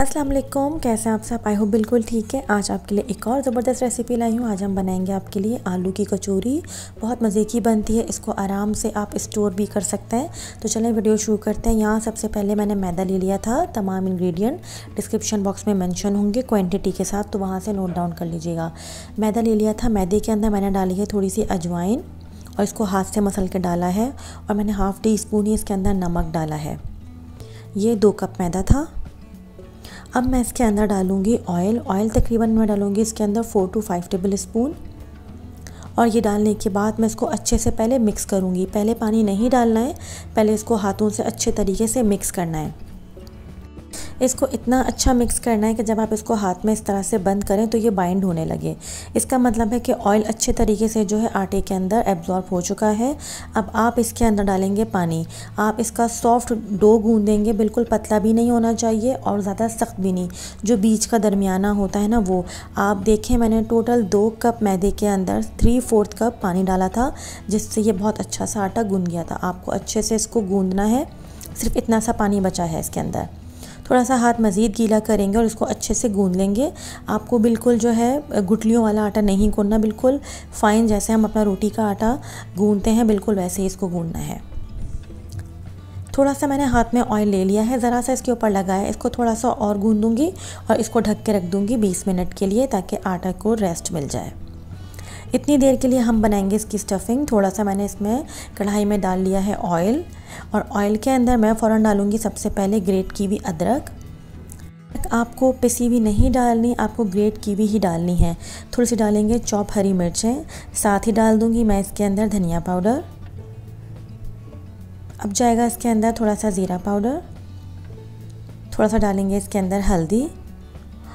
अस्सलाम वालेकुम, कैसे हैं आप सब। आई होप बिल्कुल ठीक है। आज आपके लिए एक और ज़बरदस्त रेसिपी लाई हूँ। आज हम बनाएंगे आपके लिए आलू की कचौरी। बहुत मज़े की बनती है, इसको आराम से आप स्टोर भी कर सकते हैं। तो चलें वीडियो शुरू करते हैं। यहाँ सबसे पहले मैंने मैदा ले लिया था। तमाम इंग्रेडिएंट डिस्क्रिप्शन बॉक्स में मेंशन होंगे क्वांटिटी के साथ, तो वहाँ से नोट डाउन कर लीजिएगा। मैदा ले लिया था। मैदे के अंदर मैंने डाली है थोड़ी सी अजवाइन और इसको हाथ से मसल के डाला है। और मैंने हाफ़ टी स्पून ही इसके अंदर नमक डाला है। ये 2 कप मैदा था। अब मैं इसके अंदर डालूँगी ऑयल तकरीबन मैं डालूँगी इसके अंदर 4 to 5 टेबल स्पून। और ये डालने के बाद मैं इसको अच्छे से पहले मिक्स करूँगी। पहले पानी नहीं डालना है, पहले इसको हाथों से अच्छे तरीके से मिक्स करना है। इसको इतना अच्छा मिक्स करना है कि जब आप इसको हाथ में इस तरह से बंद करें तो ये बाइंड होने लगे। इसका मतलब है कि ऑयल अच्छे तरीके से जो है आटे के अंदर एब्जॉर्ब हो चुका है। अब आप इसके अंदर डालेंगे पानी। आप इसका सॉफ्ट डो गूंदेंगे, बिल्कुल पतला भी नहीं होना चाहिए और ज़्यादा सख्त भी नहीं, जो बीच का दरमियाना होता है ना वो। आप देखें, मैंने टोटल 2 कप मैदे के अंदर 3/4 कप पानी डाला था, जिससे ये बहुत अच्छा सा आटा गूंद गया था। आपको अच्छे से इसको गूंदना है। सिर्फ इतना सा पानी बचा है इसके अंदर। थोड़ा सा हाथ मज़ीद गीला करेंगे और इसको अच्छे से गूंद लेंगे। आपको बिल्कुल जो है गुठलियों वाला आटा नहीं गूंदना, बिल्कुल फ़ाइन जैसे हम अपना रोटी का आटा गूंदते हैं बिल्कुल वैसे ही इसको गूंदना है। थोड़ा सा मैंने हाथ में ऑयल ले लिया है, ज़रा सा इसके ऊपर लगाया। इसको थोड़ा सा और गूंदूंगी और इसको ढक के रख दूँगी 20 मिनट के लिए, ताकि आटा को रेस्ट मिल जाए। इतनी देर के लिए हम बनाएंगे इसकी स्टफिंग। थोड़ा सा मैंने इसमें कढ़ाई में डाल लिया है ऑयल, और ऑयल के अंदर मैं फ़ौरन डालूँगी सबसे पहले ग्रेट की हुई अदरक। आपको पिसी हुई नहीं डालनी, आपको ग्रेट की हुई ही डालनी है। थोड़ी सी डालेंगे चॉप हरी मिर्चें, साथ ही डाल दूँगी मैं इसके अंदर धनिया पाउडर। अब जाएगा इसके अंदर थोड़ा सा ज़ीरा पाउडर, थोड़ा सा डालेंगे इसके अंदर हल्दी।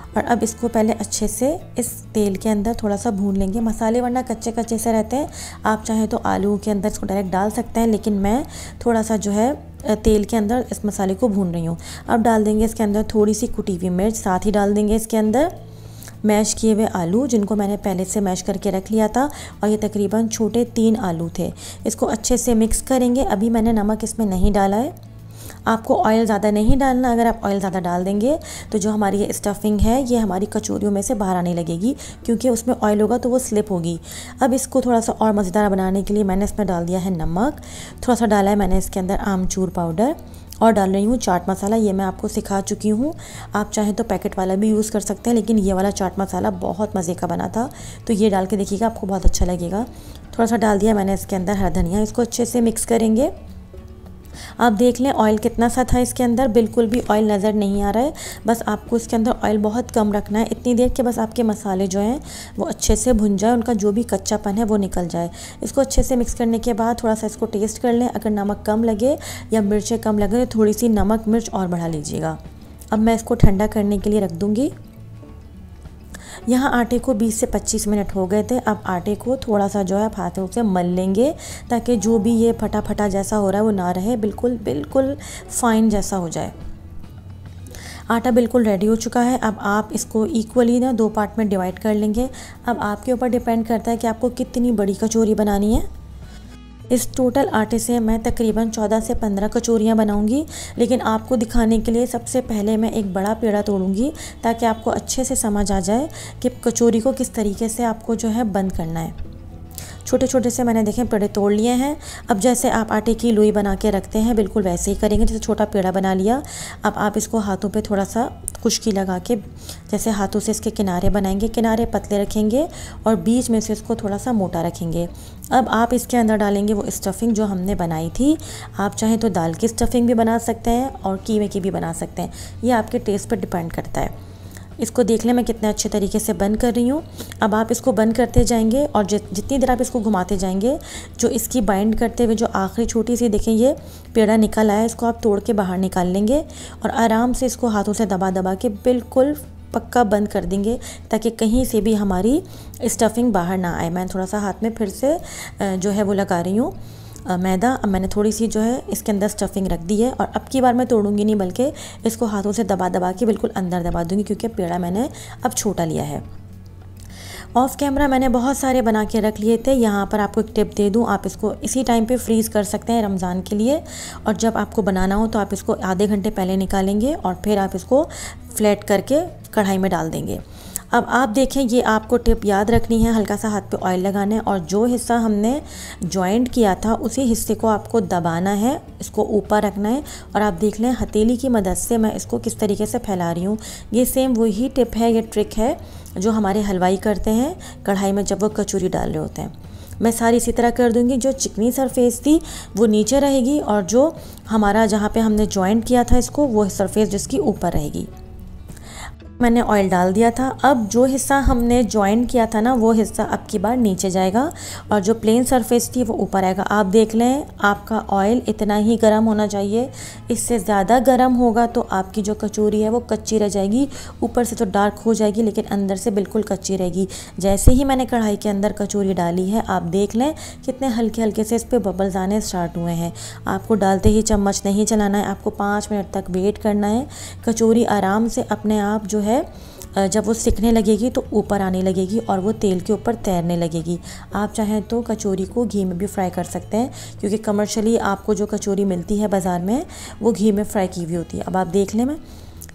और अब इसको पहले अच्छे से इस तेल के अंदर थोड़ा सा भून लेंगे। मसाले वरना कच्चे कच्चे से रहते हैं। आप चाहें तो आलू के अंदर इसको डायरेक्ट डाल सकते हैं, लेकिन मैं थोड़ा सा जो है तेल के अंदर इस मसाले को भून रही हूँ। अब डाल देंगे इसके अंदर थोड़ी सी कुटी हुई मिर्च, साथ ही डाल देंगे इसके अंदर मैश किए हुए आलू, जिनको मैंने पहले से मैश करके रख लिया था। और ये तकरीबन छोटे 3 आलू थे। इसको अच्छे से मिक्स करेंगे। अभी मैंने नमक इसमें नहीं डाला है। आपको ऑयल ज़्यादा नहीं डालना। अगर आप ऑयल ज़्यादा डाल देंगे तो जो हमारी ये स्टफिंग है ये हमारी कचौरियों में से बाहर आने लगेगी, क्योंकि उसमें ऑयल होगा तो वो स्लिप होगी। अब इसको थोड़ा सा और मज़ेदार बनाने के लिए मैंने इसमें डाल दिया है नमक। थोड़ा सा डाला है मैंने इसके अंदर आमचूर पाउडर, और डाल रही हूँ चाट मसाला। ये मैं आपको सिखा चुकी हूँ। आप चाहें तो पैकेट वाला भी यूज़ कर सकते हैं, लेकिन ये वाला चाट मसाला बहुत मज़े का बना था, तो ये डाल के देखिएगा, आपको बहुत अच्छा लगेगा। थोड़ा सा डाल दिया मैंने इसके अंदर हरा धनिया। इसको अच्छे से मिक्स करेंगे। आप देख लें ऑयल कितना सा था इसके अंदर, बिल्कुल भी ऑयल नज़र नहीं आ रहा है। बस आपको इसके अंदर ऑयल बहुत कम रखना है, इतनी देर के बस आपके मसाले जो हैं वो अच्छे से भुन जाए, उनका जो भी कच्चापन है वो निकल जाए। इसको अच्छे से मिक्स करने के बाद थोड़ा सा इसको टेस्ट कर लें। अगर नमक कम लगे या मिर्चें कम लगे तो थोड़ी सी नमक मिर्च और बढ़ा लीजिएगा। अब मैं इसको ठंडा करने के लिए रख दूँगी। यहाँ आटे को 20 से 25 मिनट हो गए थे। अब आटे को थोड़ा सा जो है हाथों से मल लेंगे, ताकि जो भी ये फटा फटा जैसा हो रहा है वो ना रहे, बिल्कुल बिल्कुल फ़ाइन जैसा हो जाए। आटा बिल्कुल रेडी हो चुका है। अब आप इसको इक्वली ना 2 पार्ट में डिवाइड कर लेंगे। अब आपके ऊपर डिपेंड करता है कि आपको कितनी बड़ी कचौरी बनानी है। इस टोटल आटे से मैं तकरीबन 14 से 15 कचौरियाँ बनाऊंगी, लेकिन आपको दिखाने के लिए सबसे पहले मैं एक बड़ा पेड़ा तोड़ूंगी, ताकि आपको अच्छे से समझ आ जाए कि कचौरी को किस तरीके से आपको जो है बंद करना है। छोटे छोटे से मैंने देखें पेड़े तोड़ लिए हैं। अब जैसे आप आटे की लोई बना के रखते हैं बिल्कुल वैसे ही करेंगे, जैसे छोटा पेड़ा बना लिया। अब आप इसको हाथों पे थोड़ा सा खुश्की लगा के जैसे हाथों से इसके किनारे बनाएंगे। किनारे पतले रखेंगे और बीच में से इसको थोड़ा सा मोटा रखेंगे। अब आप इसके अंदर डालेंगे वो स्टफिंग जो हमने बनाई थी। आप चाहें तो दाल की स्टफिंग भी बना सकते हैं और कीमे की भी बना सकते हैं, ये आपके टेस्ट पर डिपेंड करता है। इसको देख लें मैं कितने अच्छे तरीके से बंद कर रही हूँ। अब आप इसको बंद करते जाएंगे और जितनी देर आप इसको घुमाते जाएंगे, जो इसकी बाइंड करते हुए जो आखिरी छोटी सी देखें ये पेड़ा निकल आया, इसको आप तोड़ के बाहर निकाल लेंगे और आराम से इसको हाथों से दबा दबा के बिल्कुल पक्का बंद कर देंगे, ताकि कहीं से भी हमारी स्टफिंग बाहर ना आए। मैं थोड़ा सा हाथ में फिर से जो है वो लगा रही हूँ मैदा। अब मैंने थोड़ी सी जो है इसके अंदर स्टफिंग रख दी है, और अब की बार मैं तोड़ूंगी नहीं, बल्कि इसको हाथों से दबा दबा के बिल्कुल अंदर दबा दूंगी, क्योंकि पेड़ा मैंने अब छोटा लिया है। ऑफ कैमरा मैंने बहुत सारे बना के रख लिए थे। यहाँ पर आपको एक टिप दे दूँ, आप इसको इसी टाइम पे फ्रीज़ कर सकते हैं रमज़ान के लिए। और जब आपको बनाना हो तो आप इसको आधे घंटे पहले निकालेंगे और फिर आप इसको फ्लैट करके कढ़ाई में डाल देंगे। अब आप देखें, ये आपको टिप याद रखनी है, हल्का सा हाथ पे ऑयल लगाना है और जो हिस्सा हमने जॉइंट किया था उसी हिस्से को आपको दबाना है, इसको ऊपर रखना है। और आप देख लें हथेली की मदद से मैं इसको किस तरीके से फैला रही हूँ। ये सेम वही टिप है, ये ट्रिक है जो हमारे हलवाई करते हैं कढ़ाई में जब वो कचौरी डाल रहे होते हैं। मैं सारी इसी तरह कर दूंगी। जो चिकनी सरफेस थी वो नीचे रहेगी और जो हमारा जहाँ पे हमने जॉइंट किया था इसको, वो सरफेस जिसकी ऊपर रहेगी। मैंने ऑयल डाल दिया था। अब जो हिस्सा हमने जॉइंट किया था ना, वो हिस्सा अब की बार नीचे जाएगा और जो प्लेन सरफेस थी वो ऊपर आएगा। आप देख लें, आपका ऑयल इतना ही गर्म होना चाहिए, इससे ज़्यादा गर्म होगा तो आपकी जो कचौरी है वो कच्ची रह जाएगी। ऊपर से तो डार्क हो जाएगी लेकिन अंदर से बिल्कुल कच्ची रहेगी। जैसे ही मैंने कढ़ाई के अंदर कचौरी डाली है, आप देख लें कितने हल्के हल्के से इस पर बबल्स आने स्टार्ट हुए हैं। आपको डालते ही चम्मच नहीं चलाना है, आपको 5 मिनट तक वेट करना है। कचौरी आराम से अपने आप जो है जब वो सिकने लगेगी तो ऊपर आने लगेगी और वो तेल के ऊपर तैरने लगेगी। आप चाहें तो कचौरी को घी में भी फ्राई कर सकते हैं, क्योंकि कमर्शियली आपको जो कचौरी मिलती है बाज़ार में वो घी में फ्राई की हुई होती है। अब आप देख लें मैं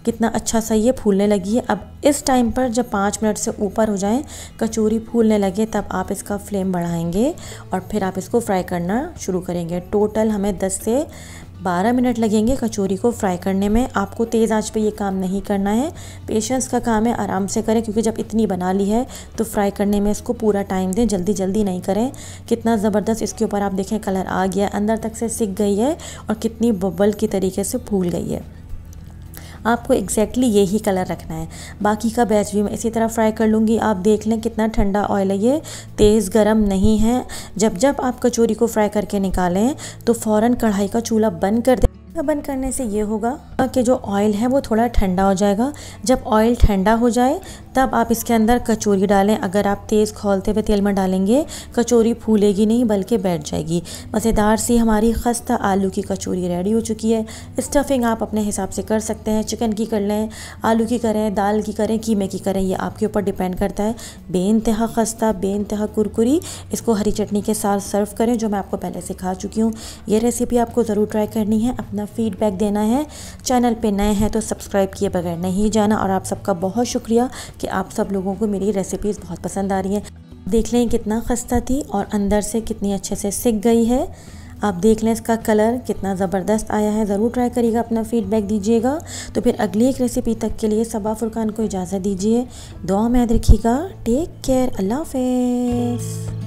कितना अच्छा सा ये फूलने लगी है। अब इस टाइम पर जब 5 मिनट से ऊपर हो जाएं, कचौरी फूलने लगे, तब आप इसका फ्लेम बढ़ाएंगे और फिर आप इसको फ्राई करना शुरू करेंगे। टोटल हमें 10 से 12 मिनट लगेंगे कचौरी को फ्राई करने में। आपको तेज़ आंच पे ये काम नहीं करना है, पेशेंस का काम है, आराम से करें, क्योंकि जब इतनी बना ली है तो फ्राई करने में इसको पूरा टाइम दें, जल्दी जल्दी नहीं करें। कितना ज़बरदस्त इसके ऊपर आप देखें कलर आ गया, अंदर तक से सिक गई है और कितनी बबल की तरीके से फूल गई है। आपको एग्जैक्टली यही कलर रखना है। बाकी का बैच भी मैं इसी तरह फ्राई कर लूँगी। आप देख लें कितना ठंडा ऑयल है, ये तेज़ गरम नहीं है। जब आप कचौरी को फ्राई करके निकालें तो फ़ौरन कढ़ाई का चूल्हा बंद कर दें। बंद करने से ये होगा कि जो ऑयल है वो थोड़ा ठंडा हो जाएगा। जब ऑयल ठंडा हो जाए तब आप इसके अंदर कचौरी डालें। अगर आप तेज़ खौलते हुए तेल में डालेंगे कचौरी फूलेगी नहीं बल्कि बैठ जाएगी। मज़ेदार सी हमारी खस्ता आलू की कचौरी रेडी हो चुकी है। स्टफिंग आप अपने हिसाब से कर सकते हैं, चिकन की कर लें, आलू की करें, दाल की करें, कीमे की करें, ये आपके ऊपर डिपेंड करता है। बेइंतहा खस्ता, बेइंतहा कुरकुरी। इसको हरी चटनी के साथ सर्व करें, जो मैं आपको पहले सिखा चुकी हूँ। ये रेसिपी आपको ज़रूर ट्राई करनी है, अपना फीडबैक देना है। चैनल पे नए हैं तो सब्सक्राइब किए बगैर नहीं जाना। और आप सबका बहुत शुक्रिया कि आप सब लोगों को मेरी रेसिपीज़ बहुत पसंद आ रही हैं। देख लें कितना खस्ता थी और अंदर से कितनी अच्छे से सिक गई है। आप देख लें इसका कलर कितना ज़बरदस्त आया है। ज़रूर ट्राई करिएगा, अपना फीडबैक दीजिएगा। तो फिर अगली एक रेसिपी तक के लिए सबा फुरकान को इजाज़त दीजिए। दुआ में याद रखिएगा। टेक केयर, अल्लाह हाफ़िज़।